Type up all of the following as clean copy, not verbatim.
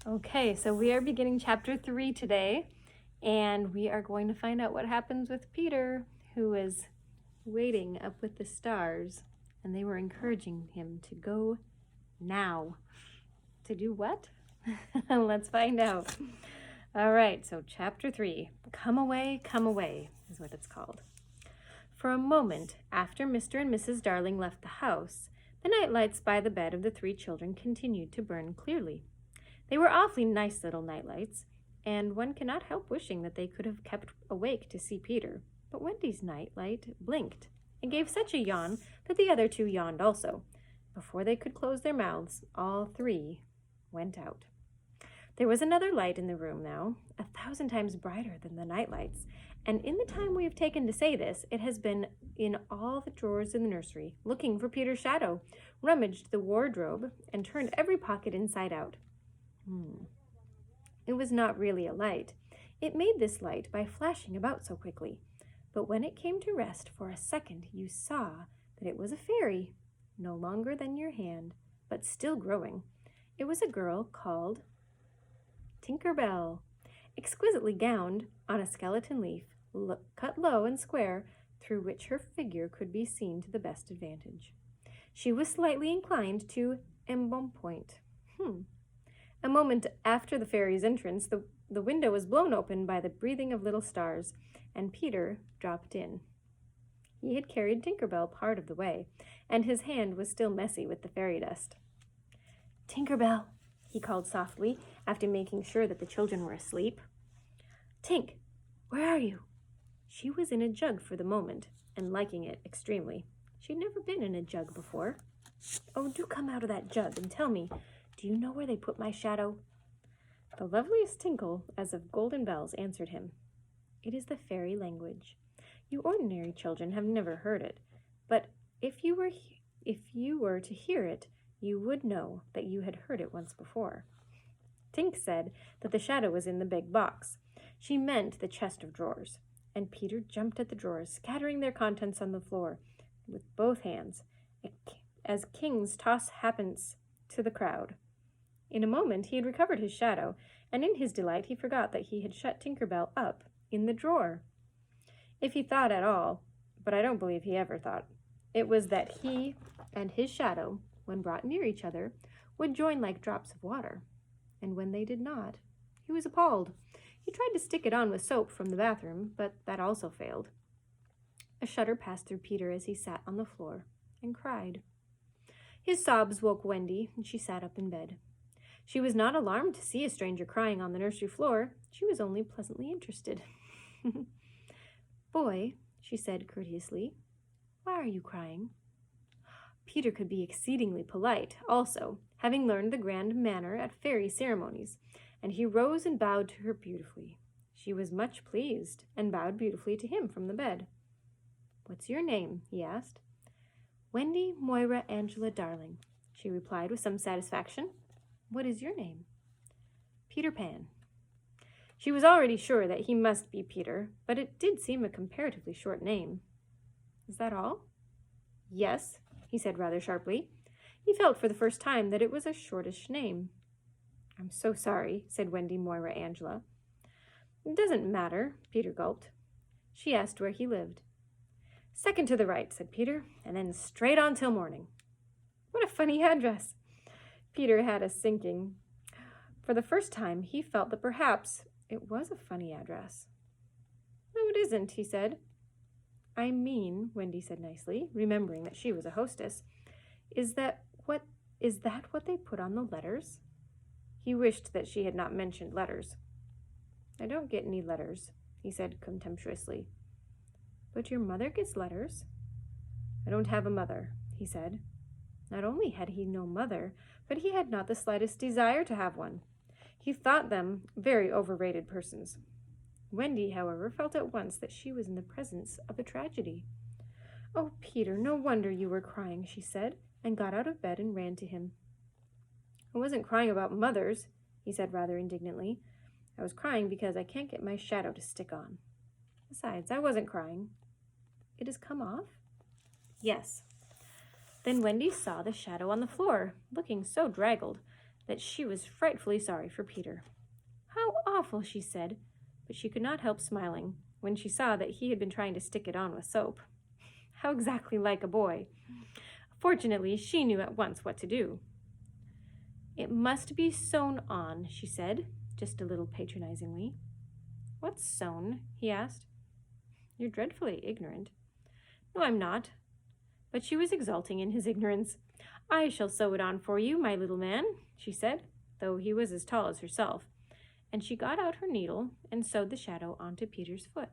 Okay, so we are beginning chapter 3 today, and we are going to find out what happens with Peter, who is waiting up with the stars, and they were encouraging him to go now. To do what? Let's find out. All right, so chapter 3, Come Away, is what it's called. For a moment after Mr. and Mrs. Darling left the house, the night lights by the bed of the 3 children continued to burn clearly. They were awfully nice little nightlights, and one cannot help wishing that they could have kept awake to see Peter. But Wendy's nightlight blinked and gave such a yawn that the other 2 yawned also. Before they could close their mouths, all 3 went out. There was another light in the room now, 1,000 times brighter than the nightlights, and in the time we have taken to say this, it has been in all the drawers in the nursery, looking for Peter's shadow, rummaged the wardrobe, and turned every pocket inside out. It was not really a light. It made this light by flashing about so quickly. But when it came to rest for a second, you saw that it was a fairy, no longer than your hand, but still growing. It was a girl called Tinker Bell, exquisitely gowned on a skeleton leaf, cut low and square, through which her figure could be seen to the best advantage. She was slightly inclined to embonpoint. A moment after the fairy's entrance, the window was blown open by the breathing of little stars, and Peter dropped in. He had carried Tinker Bell part of the way, and his hand was still messy with the fairy dust. "Tinker Bell," he called softly, after making sure that the children were asleep. "Tink, where are you?" She was in a jug for the moment, and liking it extremely. She'd never been in a jug before. "Oh, do come out of that jug and tell me, do you know where they put my shadow?" The loveliest tinkle, as of golden bells, answered him. It is the fairy language. You ordinary children have never heard it, but if you were to hear it, you would know that you had heard it once before. Tink said that the shadow was in the big box. She meant the chest of drawers, and Peter jumped at the drawers, scattering their contents on the floor with both hands, as kings toss halfpence to the crowd. In a moment he had recovered his shadow, and in his delight he forgot that he had shut Tinker Bell up in the drawer. If he thought at all, but I don't believe he ever thought, it was that he and his shadow, when brought near each other, would join like drops of water. And when they did not, he was appalled. He tried to stick it on with soap from the bathroom, but that also failed. A shudder passed through Peter as he sat on the floor and cried. His sobs woke Wendy, and she sat up in bed. She was not alarmed to see a stranger crying on the nursery floor. She was only pleasantly interested. "Boy," she said courteously, "why are you crying?" Peter could be exceedingly polite, also, having learned the grand manner at fairy ceremonies, and he rose and bowed to her beautifully. She was much pleased, and bowed beautifully to him from the bed. "What's your name?" he asked. "Wendy Moira Angela Darling," she replied with some satisfaction. "What is your name?" "Peter Pan." She was already sure that he must be Peter, but it did seem a comparatively short name. "Is that all?" "Yes," he said rather sharply. He felt for the first time that it was a shortish name. "I'm so sorry," said Wendy Moira Angela. "It doesn't matter," Peter gulped. She asked where he lived. "Second to the right," said Peter, "and then straight on till morning." What a funny address! Peter had a sinking. For the first time, he felt that perhaps it was a funny address. "No, it isn't," he said. "I mean," Wendy said nicely, remembering that she was a hostess, is that what they put on the letters?" He wished that she had not mentioned letters. "I don't get any letters," he said contemptuously. "But your mother gets letters." "I don't have a mother," he said. Not only had he no mother, but he had not the slightest desire to have one. He thought them very overrated persons. Wendy, however, felt at once that she was in the presence of a tragedy. "Oh, Peter, no wonder you were crying," she said, and got out of bed and ran to him. "I wasn't crying about mothers," he said rather indignantly. "I was crying because I can't get my shadow to stick on. Besides, I wasn't crying." "It has come off?" "Yes." Then Wendy saw the shadow on the floor, looking so draggled that she was frightfully sorry for Peter. "How awful," she said, but she could not help smiling when she saw that he had been trying to stick it on with soap. How exactly like a boy. Fortunately, she knew at once what to do. "It must be sewn on," she said, just a little patronizingly. "What's sewn?" he asked. "You're dreadfully ignorant." "No, I'm not." But she was exulting in his ignorance. "I shall sew it on for you, my little man," she said, though he was as tall as herself, and she got out her needle and sewed the shadow onto Peter's foot.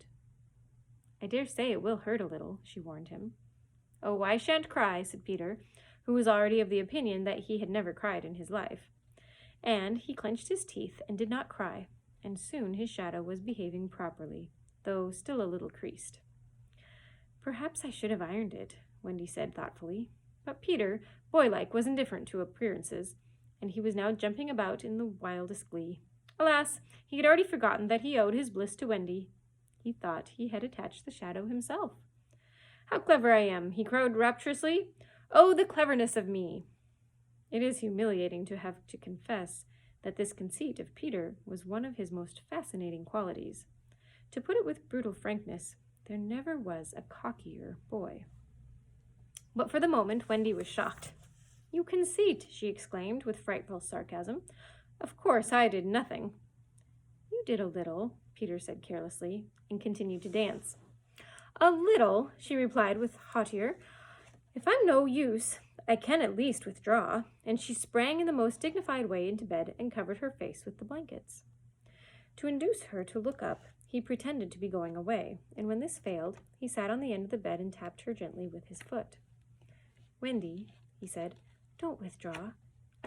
"I dare say it will hurt a little," she warned him. "Oh, I shan't cry," said Peter, who was already of the opinion that he had never cried in his life. And he clenched his teeth and did not cry, and soon his shadow was behaving properly, though still a little creased. "Perhaps I should have ironed it," Wendy said thoughtfully. But Peter, boylike, was indifferent to appearances, and he was now jumping about in the wildest glee. Alas, he had already forgotten that he owed his bliss to Wendy. He thought he had attached the shadow himself. "How clever I am!" he crowed rapturously. "Oh, the cleverness of me!" It is humiliating to have to confess that this conceit of Peter was one of his most fascinating qualities. To put it with brutal frankness, there never was a cockier boy. But for the moment, Wendy was shocked. "You conceit!" she exclaimed with frightful sarcasm. "Of course, I did nothing." "You did a little," Peter said carelessly, and continued to dance. "A little," she replied with hauteur. "If I'm no use, I can at least withdraw," and she sprang in the most dignified way into bed and covered her face with the blankets. To induce her to look up, he pretended to be going away, and when this failed, he sat on the end of the bed and tapped her gently with his foot. "Wendy," he said, "don't withdraw.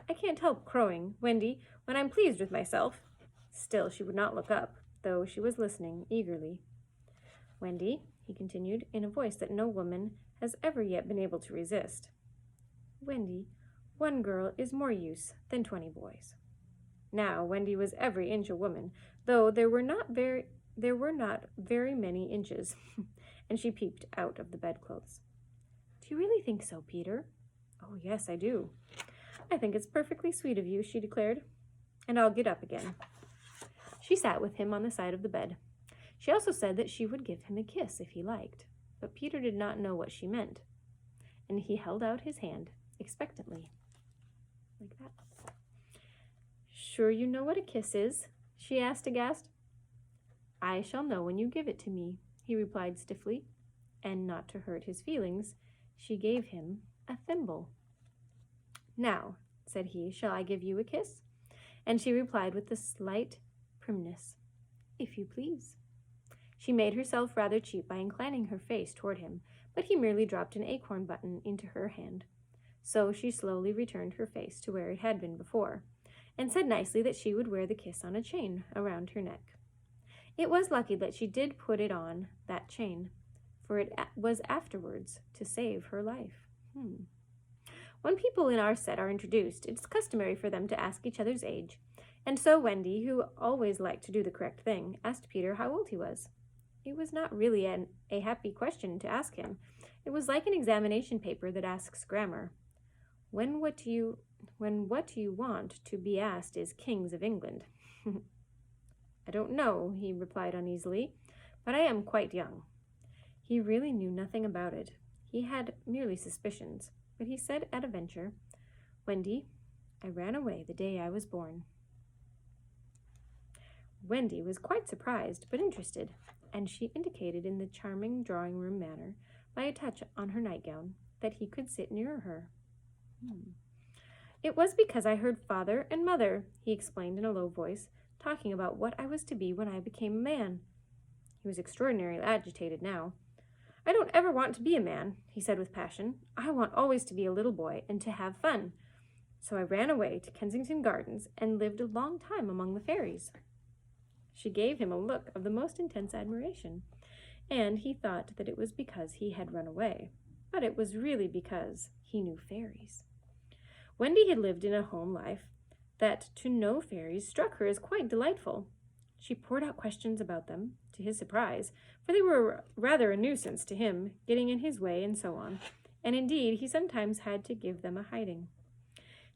I can't help crowing, Wendy, when I'm pleased with myself." Still she would not look up, though she was listening eagerly. "Wendy," he continued, in a voice that no woman has ever yet been able to resist. "Wendy, one girl is more use than 20 boys." Now Wendy was every inch a woman, though there were not very many inches, and she peeped out of the bedclothes. "Do you really think so, Peter?" "Oh, yes, I do." "I think it's perfectly sweet of you," she declared, "and I'll get up again." She sat with him on the side of the bed. She also said that she would give him a kiss if he liked, but Peter did not know what she meant, and he held out his hand expectantly, like that. "Sure you know what a kiss is?" she asked aghast. "I shall know when you give it to me," he replied stiffly, and not to hurt his feelings, she gave him a thimble. "Now," said he, "shall I give you a kiss?" And she replied with a slight primness, "If you please." She made herself rather cheap by inclining her face toward him, but he merely dropped an acorn button into her hand. So she slowly returned her face to where it had been before, and said nicely that she would wear the kiss on a chain around her neck. It was lucky that she did put it on that chain, for it was afterwards to save her life. When people in our set are introduced, it's customary for them to ask each other's age, and so Wendy, who always liked to do the correct thing, asked Peter how old he was. It was not really a happy question to ask him. It was like an examination paper that asks grammar. When what you want to be asked is Kings of England. "I don't know," he replied uneasily, "but I am quite young." He really knew nothing about it. He had merely suspicions, but he said at a venture, "Wendy, I ran away the day I was born." Wendy was quite surprised, but interested, and she indicated in the charming drawing-room manner, by a touch on her nightgown, that he could sit near her. "It was because I heard father and mother," he explained in a low voice, talking about what I was to be when I became a man. He was extraordinarily agitated now. "I don't ever want to be a man," he said with passion. "I want always to be a little boy and to have fun. So I ran away to Kensington Gardens and lived a long time among the fairies." She gave him a look of the most intense admiration, and he thought that it was because he had run away, but it was really because he knew fairies. Wendy had lived in a home life that to know fairies struck her as quite delightful. She poured out questions about them, to his surprise, for they were rather a nuisance to him, getting in his way and so on, and indeed he sometimes had to give them a hiding.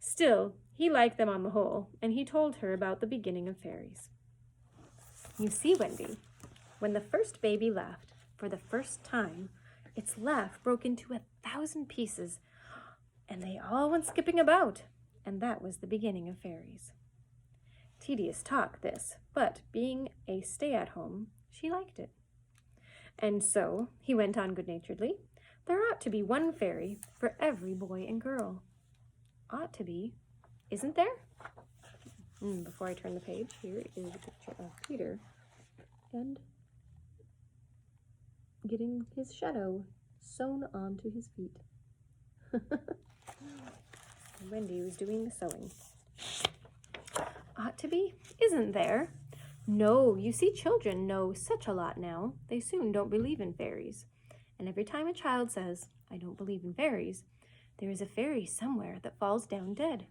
Still, he liked them on the whole, and he told her about the beginning of fairies. You see, Wendy, when the first baby laughed for the first time, its laugh broke into 1,000 pieces, and they all went skipping about, and that was the beginning of fairies. Tedious talk, this, but being a stay-at-home, she liked it. And so, he went on good-naturedly, there ought to be one fairy for every boy and girl. Ought to be, isn't there? Before I turn the page, here is a picture of Peter and getting his shadow sewn onto his feet. Wendy was doing the sewing. Ought to be, isn't there? No, you see, children know such a lot now, they soon don't believe in fairies. And every time a child says, I don't believe in fairies, there is a fairy somewhere that falls down dead.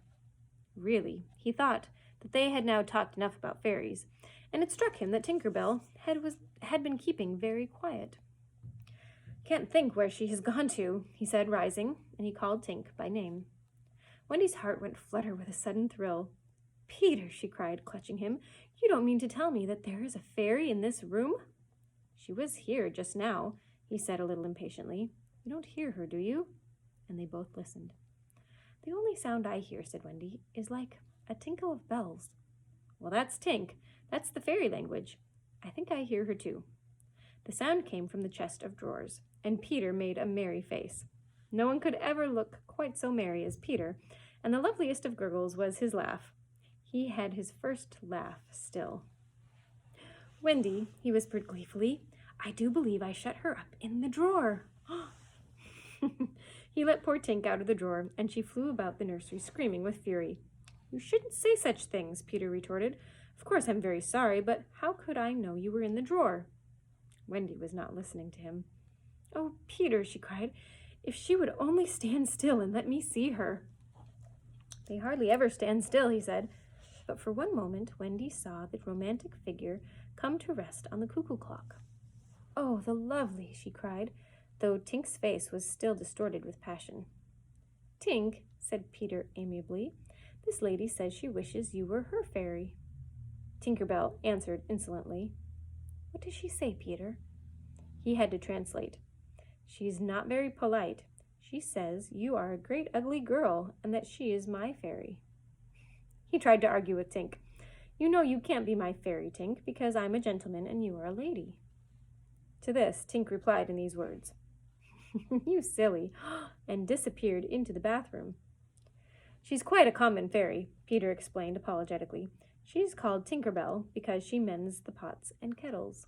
Really, he thought that they had now talked enough about fairies, and it struck him that Tinker Bell had been keeping very quiet. Can't think where she has gone to, he said, rising, and he called Tink by name. Wendy's heart went flutter with a sudden thrill. Peter, she cried, clutching him, you don't mean to tell me that there is a fairy in this room? She was here just now, he said a little impatiently. You don't hear her, do you? And they both listened. The only sound I hear, said Wendy, is like a tinkle of bells. Well, that's Tink. That's the fairy language. I think I hear her too. The sound came from the chest of drawers, and Peter made a merry face. No one could ever look quite so merry as Peter, and the loveliest of gurgles was his laugh. He had his first laugh still. Wendy, he whispered gleefully, I do believe I shut her up in the drawer. He let poor Tink out of the drawer, and she flew about the nursery screaming with fury. You shouldn't say such things, Peter retorted. Of course I'm very sorry, but how could I know you were in the drawer? Wendy was not listening to him. Oh, Peter, she cried, if she would only stand still and let me see her. They hardly ever stand still, he said. But for one moment, Wendy saw the romantic figure come to rest on the cuckoo clock. Oh, the lovely, she cried, though Tink's face was still distorted with passion. Tink, said Peter amiably, this lady says she wishes you were her fairy. Tinker Bell answered insolently. What does she say, Peter? He had to translate. She's not very polite. She says you are a great ugly girl and that she is my fairy. He tried to argue with Tink. You know you can't be my fairy, Tink, because I'm a gentleman and you are a lady. To this, Tink replied in these words. You silly, and disappeared into the bathroom. She's quite a common fairy, Peter explained apologetically. She's called Tinker Bell because she mends the pots and kettles.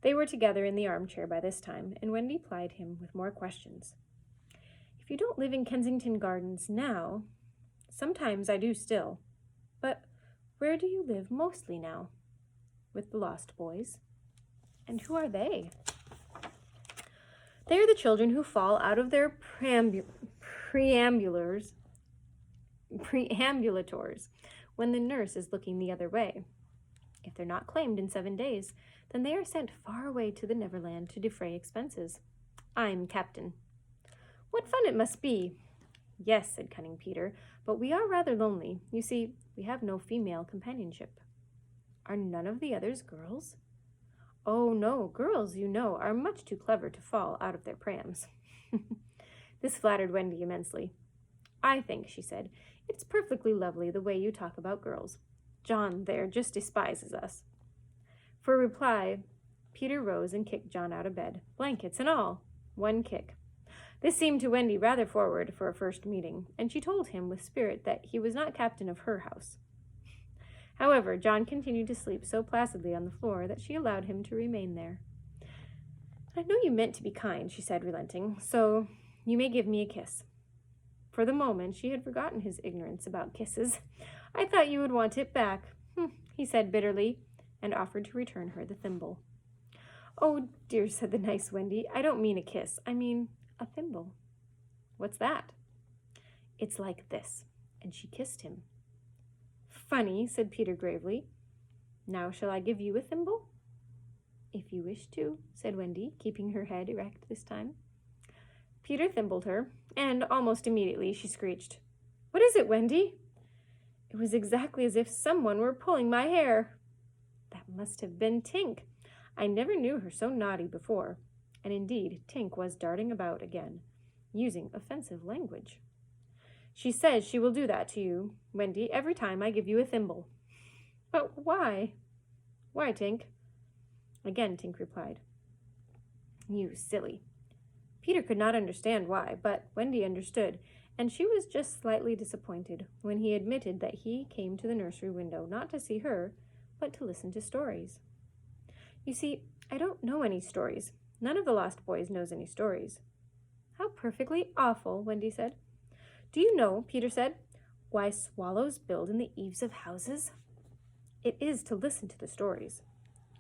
They were together in the armchair by this time, and Wendy plied him with more questions. If you don't live in Kensington Gardens now, sometimes I do still. But where do you live mostly now? With the Lost Boys. And who are they? They are the children who fall out of their preambulators when the nurse is looking the other way. If they're not claimed in 7 days, then they are sent far away to the Neverland to defray expenses. I'm captain. What fun it must be! Yes, said cunning Peter, but we are rather lonely. You see, we have no female companionship. Are none of the others girls? Oh, no, girls, you know, are much too clever to fall out of their prams. This flattered Wendy immensely. I think, she said, it's perfectly lovely the way you talk about girls. John there just despises us. For reply, Peter rose and kicked John out of bed, blankets and all. One kick. This seemed to Wendy rather forward for a first meeting, and she told him with spirit that he was not captain of her house. However, John continued to sleep so placidly on the floor that she allowed him to remain there. I know you meant to be kind, she said, relenting, so you may give me a kiss. For the moment, she had forgotten his ignorance about kisses. I thought you would want it back, he said bitterly, and offered to return her the thimble. Oh, dear, said the nice Wendy, I don't mean a kiss. I mean a thimble. What's that? It's like this. And she kissed him. Funny, said Peter gravely. Now shall I give you a thimble? If you wish to, said Wendy, keeping her head erect this time. Peter thimbled her, and almost immediately she screeched, What is it, Wendy? It was exactly as if someone were pulling my hair. That must have been Tink. I never knew her so naughty before. And indeed, Tink was darting about again, using offensive language. She says she will do that to you, Wendy, every time I give you a thimble. But why? Why, Tink? Again Tink replied, You silly. Peter could not understand why, but Wendy understood, and she was just slightly disappointed when he admitted that he came to the nursery window not to see her, but to listen to stories. You see, I don't know any stories. None of the Lost Boys knows any stories. How perfectly awful, Wendy said. Do you know, Peter said, why swallows build in the eaves of houses? It is to listen to the stories.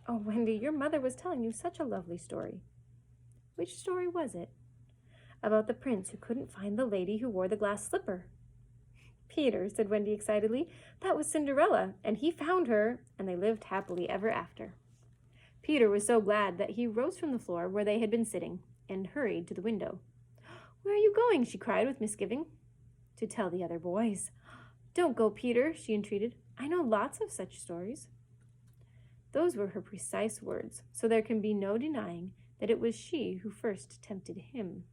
Oh, Wendy, your mother was telling you such a lovely story. Which story was it? About the prince who couldn't find the lady who wore the glass slipper. Peter, said Wendy excitedly, that was Cinderella, and he found her, and they lived happily ever after. Peter was so glad that he rose from the floor where they had been sitting and hurried to the window. Where are you going? She cried with misgiving. To tell the other boys. Don't go, Peter, she entreated. I know lots of such stories. Those were her precise words, so there can be no denying that it was she who first tempted him.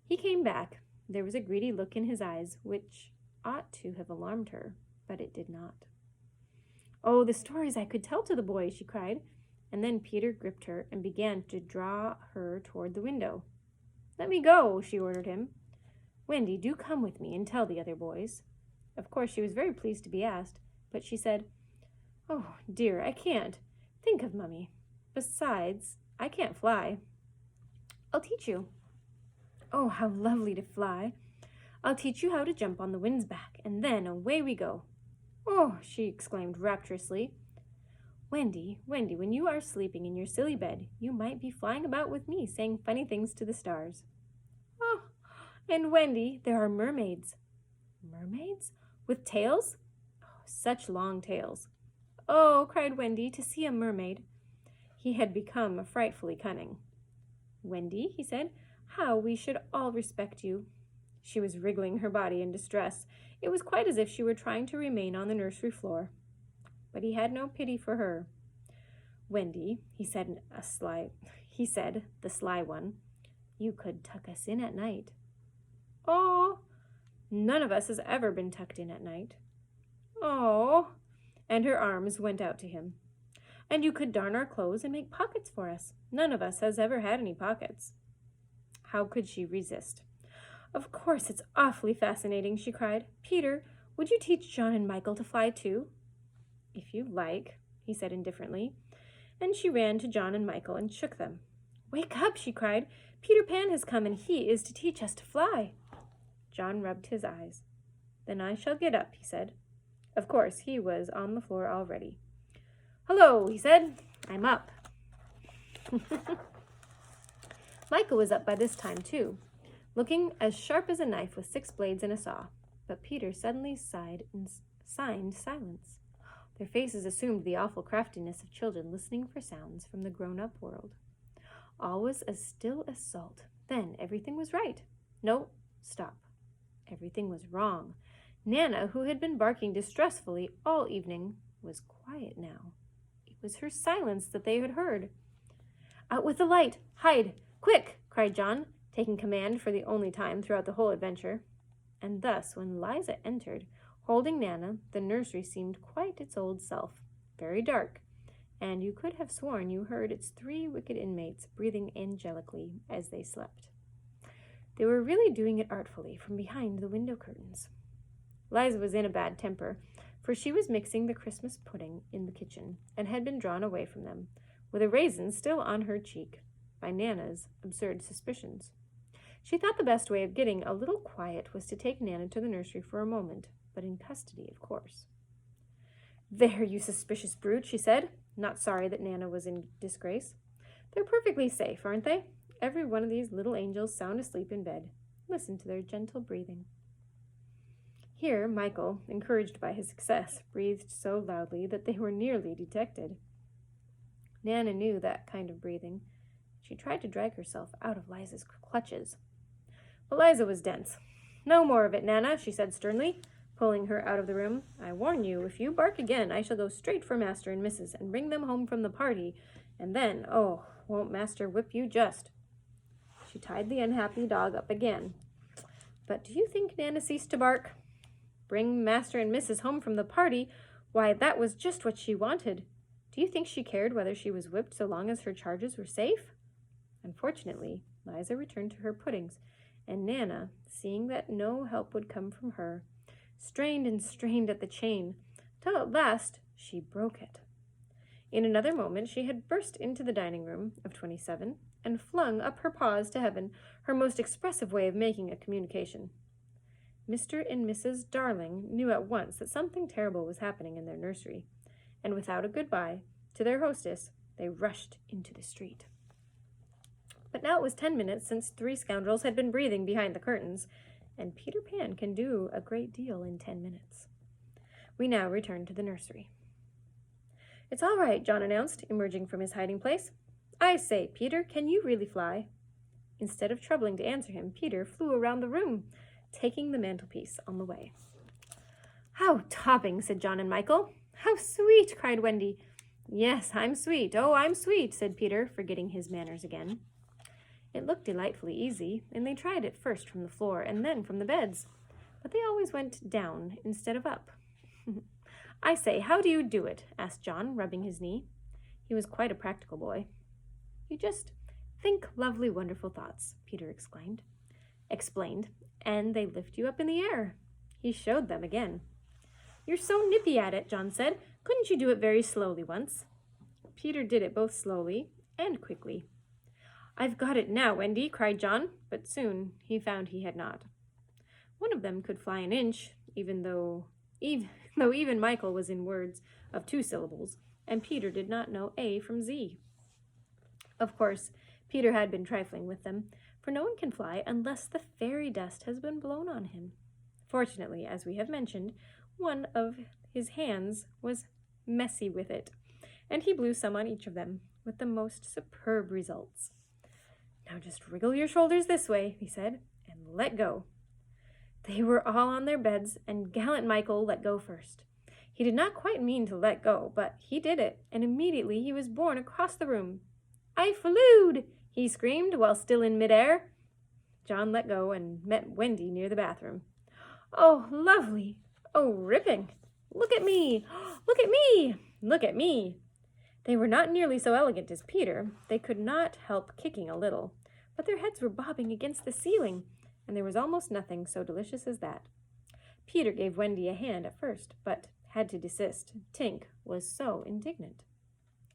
He came back. There was a greedy look in his eyes, which ought to have alarmed her, but it did not. Oh, the stories I could tell to the boys, she cried, and then Peter gripped her and began to draw her toward the window. Let me go, she ordered him. Wendy, do come with me and tell the other boys. Of course, she was very pleased to be asked, but she said, Oh, dear, I can't. Think of Mummy. Besides, I can't fly. I'll teach you. Oh, how lovely to fly. I'll teach you how to jump on the wind's back, and then away we go. Oh, she exclaimed rapturously. Wendy, when you are sleeping in your silly bed, you might be flying about with me, saying funny things to the stars. Oh, and Wendy, there are mermaids. Mermaids? With tails? Oh, such long tails. Oh, cried Wendy, to see a mermaid. He had become frightfully cunning. Wendy, he said, how we should all respect you. She was wriggling her body in distress. It was quite as if she were trying to remain on the nursery floor. But he had no pity for her. Wendy, he said, the sly one, you could tuck us in at night. Oh, none of us has ever been tucked in at night. Oh, and her arms went out to him. And you could darn our clothes and make pockets for us. None of us has ever had any pockets. How could she resist? Of course, it's awfully fascinating, she cried. Peter, would you teach John and Michael to fly too? If you like, he said indifferently, and she ran to John and Michael and shook them. Wake up, she cried. Peter Pan has come and he is to teach us to fly. John rubbed his eyes. Then I shall get up, he said. Of course, he was on the floor already. Hello, he said. I'm up. Michael was up by this time, too, looking as sharp as a knife with 6 blades and a saw. But Peter suddenly sighed and signed silence. Their faces assumed the awful craftiness of children listening for sounds from the grown-up world. All was as still as salt. Then everything was right. No, stop. Everything was wrong. Nana, who had been barking distressfully all evening, was quiet now. It was her silence that they had heard. Out with the light! Hide! Quick! Cried John, taking command for the only time throughout the whole adventure. And thus, when Liza entered, holding Nana, the nursery seemed quite its old self, very dark, and you could have sworn you heard its 3 wicked inmates breathing angelically as they slept. They were really doing it artfully from behind the window curtains. Liza was in a bad temper, for she was mixing the Christmas pudding in the kitchen and had been drawn away from them, with a raisin still on her cheek, by Nana's absurd suspicions. She thought the best way of getting a little quiet was to take Nana to the nursery for a moment, but in custody, of course. There, you suspicious brute, she said, not sorry that Nana was in disgrace. They're perfectly safe, aren't they? Every one of these little angels sound asleep in bed. Listen to their gentle breathing. Here, Michael, encouraged by his success, breathed so loudly that they were nearly detected. Nana knew that kind of breathing. She tried to drag herself out of Liza's clutches. But Liza was dense. No more of it, Nana, she said sternly, pulling her out of the room. I warn you, if you bark again, I shall go straight for Master and Mrs. and bring them home from the party, and then, oh, won't Master whip you just. She tied the unhappy dog up again. But do you think Nana ceased to bark? Bring Master and Mrs. home from the party? Why, that was just what she wanted. Do you think she cared whether she was whipped so long as her charges were safe? Unfortunately, Liza returned to her puddings, and Nana, seeing that no help would come from her, strained and strained at the chain, till at last she broke it. In another moment she had burst into the dining room of 27 and flung up her paws to heaven, her most expressive way of making a communication. Mr. and Mrs. Darling knew at once that something terrible was happening in their nursery, and without a goodbye to their hostess, they rushed into the street. But now it was 10 minutes since 3 scoundrels had been breathing behind the curtains, and Peter Pan can do a great deal in 10 minutes. We now return to the nursery. It's all right, John announced, emerging from his hiding place. I say, Peter, can you really fly? Instead of troubling to answer him, Peter flew around the room, taking the mantelpiece on the way. How topping, said John and Michael. How sweet, cried Wendy. Yes, I'm sweet. Oh, I'm sweet, said Peter, forgetting his manners again. It looked delightfully easy, and they tried it first from the floor and then from the beds, but they always went down instead of up. I say, how do you do it? Asked John, rubbing his knee. He was quite a practical boy. You just think lovely, wonderful thoughts, Peter explained, and they lift you up in the air. He showed them again. You're so nippy at it, John said. Couldn't you do it very slowly once? Peter did it both slowly and quickly. I've got it now, Wendy, cried John, but soon he found he had not. One of them could fly an inch, though even Michael was in words of 2 syllables, and Peter did not know A from Z. Of course, Peter had been trifling with them, for no one can fly unless the fairy dust has been blown on him. Fortunately, as we have mentioned, one of his hands was messy with it, and he blew some on each of them, with the most superb results. Now just wriggle your shoulders this way, he said, and let go. They were all on their beds, and gallant Michael let go first. He did not quite mean to let go, but he did it, and immediately he was borne across the room. I flew! He screamed while still in midair. John let go and met Wendy near the bathroom. Oh, lovely! Oh, ripping! Look at me! Look at me! Look at me! They were not nearly so elegant as Peter. They could not help kicking a little, but their heads were bobbing against the ceiling, and there was almost nothing so delicious as that. Peter gave Wendy a hand at first, but had to desist. Tink was so indignant.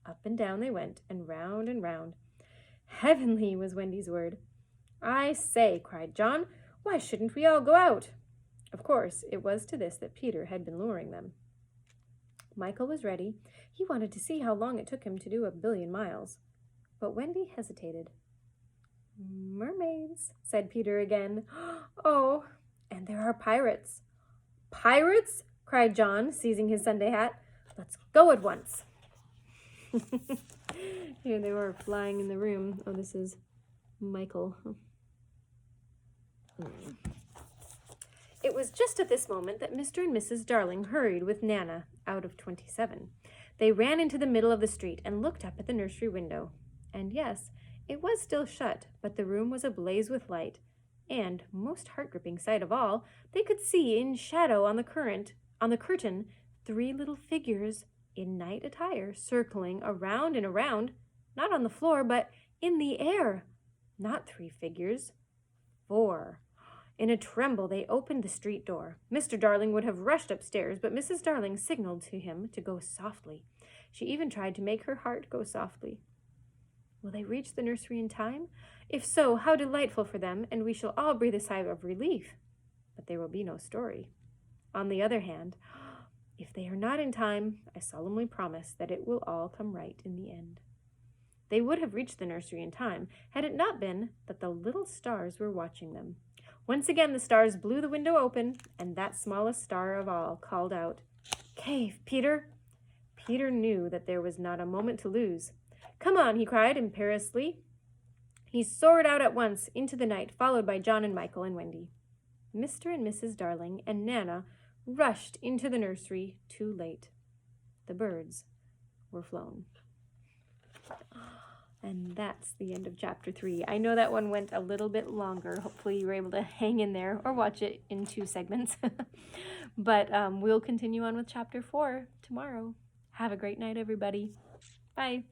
Up and down they went, and round and round. Heavenly was Wendy's word. I say, cried John, why shouldn't we all go out? Of course, it was to this that Peter had been luring them. Michael was ready. He wanted to see how long it took him to do 1,000,000,000 miles. But Wendy hesitated. Mermaids, said Peter again. Oh, and there are pirates. Pirates? Cried John, seizing his Sunday hat. Let's go at once. Here they were flying in the room. Oh, this is Michael. It was just at this moment that Mr. and Mrs. Darling hurried with Nana out of 27. They ran into the middle of the street and looked up at the nursery window. And yes, it was still shut, but the room was ablaze with light. And, most heart-gripping sight of all, they could see in shadow on the curtain 3 little figures in night attire circling around and around, not on the floor, but in the air. Not 3 figures, 4. In a tremble, they opened the street door. Mr. Darling would have rushed upstairs, but Mrs. Darling signaled to him to go softly. She even tried to make her heart go softly. Will they reach the nursery in time? If so, how delightful for them, and we shall all breathe a sigh of relief. But there will be no story. On the other hand, if they are not in time, I solemnly promise that it will all come right in the end. They would have reached the nursery in time, had it not been that the little stars were watching them. Once again the stars blew the window open, and that smallest star of all called out, Cave, Peter! Peter knew that there was not a moment to lose. Come on, he cried imperiously. He soared out at once into the night, followed by John and Michael and Wendy. Mr. and Mrs. Darling and Nana rushed into the nursery too late. The birds were flown. And that's the end of chapter 3. I know that one went a little bit longer. Hopefully you were able to hang in there or watch it in 2 segments. But we'll continue on with chapter 4 tomorrow. Have a great night, everybody. Bye.